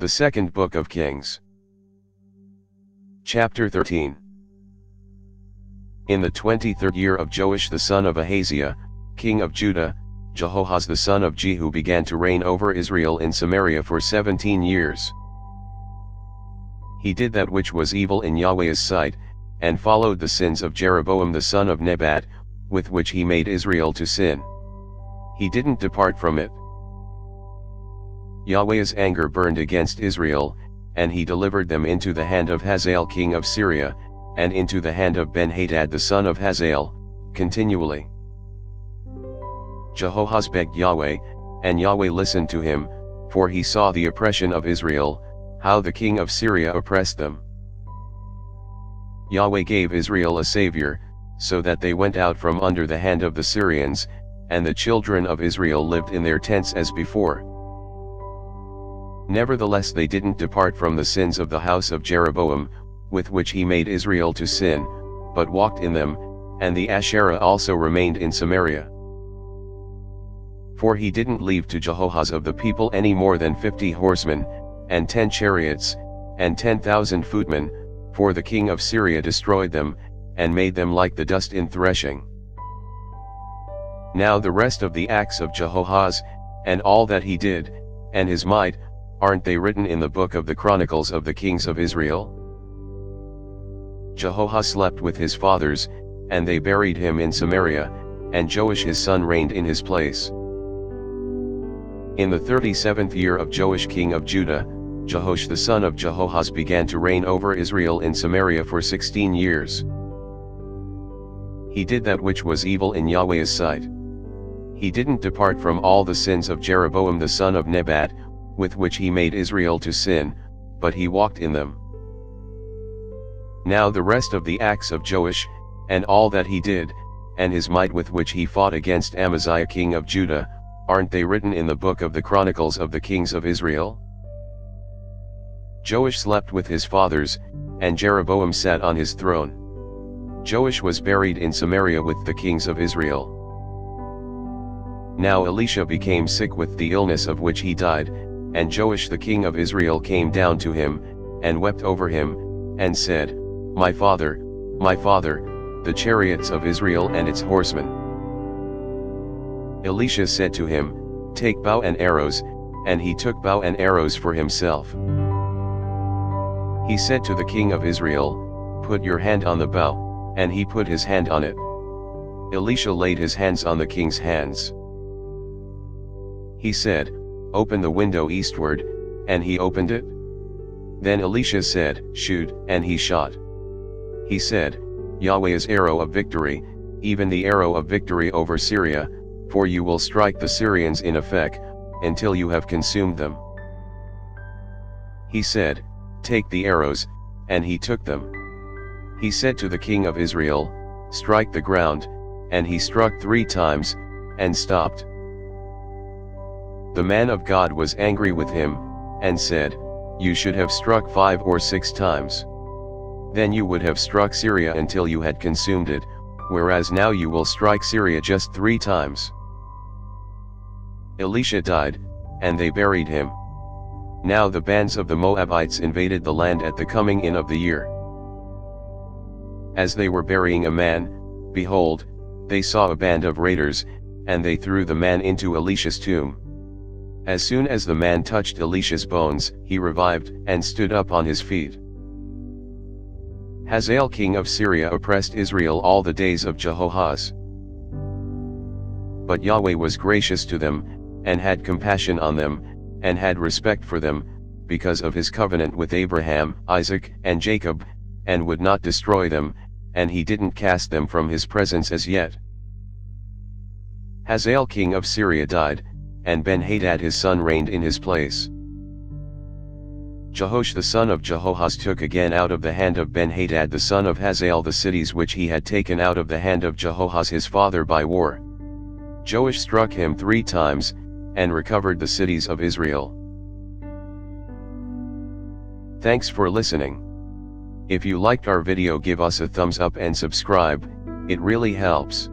The Second Book of Kings. Chapter 13. In the 23rd year of Joash the son of Ahaziah, king of Judah, Jehoahaz the son of Jehu began to reign over Israel in Samaria for 17 years. He did that which was evil in Yahweh's sight, and followed the sins of Jeroboam the son of Nebat, with which he made Israel to sin. He didn't depart from it. Yahweh's anger burned against Israel, and he delivered them into the hand of Hazael king of Syria, and into the hand of Ben-Hadad the son of Hazael, continually. Jehoahaz begged Yahweh, and Yahweh listened to him, for he saw the oppression of Israel, how the king of Syria oppressed them. Yahweh gave Israel a savior, so that they went out from under the hand of the Syrians, and the children of Israel lived in their tents as before. Nevertheless they didn't depart from the sins of the house of Jeroboam, with which he made Israel to sin, but walked in them, and the Asherah also remained in Samaria. For he didn't leave to Jehoahaz of the people any more than 50 horsemen, and 10 chariots, and 10,000 footmen, for the king of Syria destroyed them, and made them like the dust in threshing. Now the rest of the acts of Jehoahaz, and all that he did, and his might, aren't they written in the book of the Chronicles of the Kings of Israel? Jehoahaz slept with his fathers, and they buried him in Samaria, and Joash his son reigned in his place. In the 37th year of Joash king of Judah, Jehoash the son of Jehoahaz began to reign over Israel in Samaria for 16 years. He did that which was evil in Yahweh's sight. He didn't depart from all the sins of Jeroboam the son of Nebat, with which he made Israel to sin, but he walked in them. Now the rest of the acts of Joash, and all that he did, and his might with which he fought against Amaziah king of Judah, aren't they written in the book of the Chronicles of the Kings of Israel? Joash slept with his fathers, and Jeroboam sat on his throne. Joash was buried in Samaria with the kings of Israel. Now Elisha became sick with the illness of which he died, and Joash the king of Israel came down to him, and wept over him, and said, my father, the chariots of Israel and its horsemen. Elisha said to him, take bow and arrows, and he took bow and arrows for himself. He said to the king of Israel, put your hand on the bow, and he put his hand on it. Elisha laid his hands on the king's hands. He said, open the window eastward, and he opened it. Then Elisha said, shoot, and he shot. He said, Yahweh's arrow of victory, even the arrow of victory over Syria, for you will strike the Syrians in Aphek, until you have consumed them. He said, take the arrows, and he took them. He said to the king of Israel, strike the ground, and he struck 3 times, and stopped. The man of God was angry with him, and said, you should have struck 5 or 6 times. Then you would have struck Syria until you had consumed it, whereas now you will strike Syria just 3 times. Elisha died, and they buried him. Now the bands of the Moabites invaded the land at the coming in of the year. As they were burying a man, behold, they saw a band of raiders, and they threw the man into Elisha's tomb. As soon as the man touched Elisha's bones, he revived, and stood up on his feet. Hazael king of Syria oppressed Israel all the days of Jehoahaz. But Yahweh was gracious to them, and had compassion on them, and had respect for them, because of his covenant with Abraham, Isaac, and Jacob, and would not destroy them, and he didn't cast them from his presence as yet. Hazael king of Syria died, and Ben-Hadad his son reigned in his place. Jehoash the son of Jehoahaz took again out of the hand of Ben-Hadad the son of Hazael the cities which he had taken out of the hand of Jehoahaz his father by war. Joash struck him 3 times, and recovered the cities of Israel. Thanks for listening. If you liked our video, give us a thumbs up and subscribe, it really helps.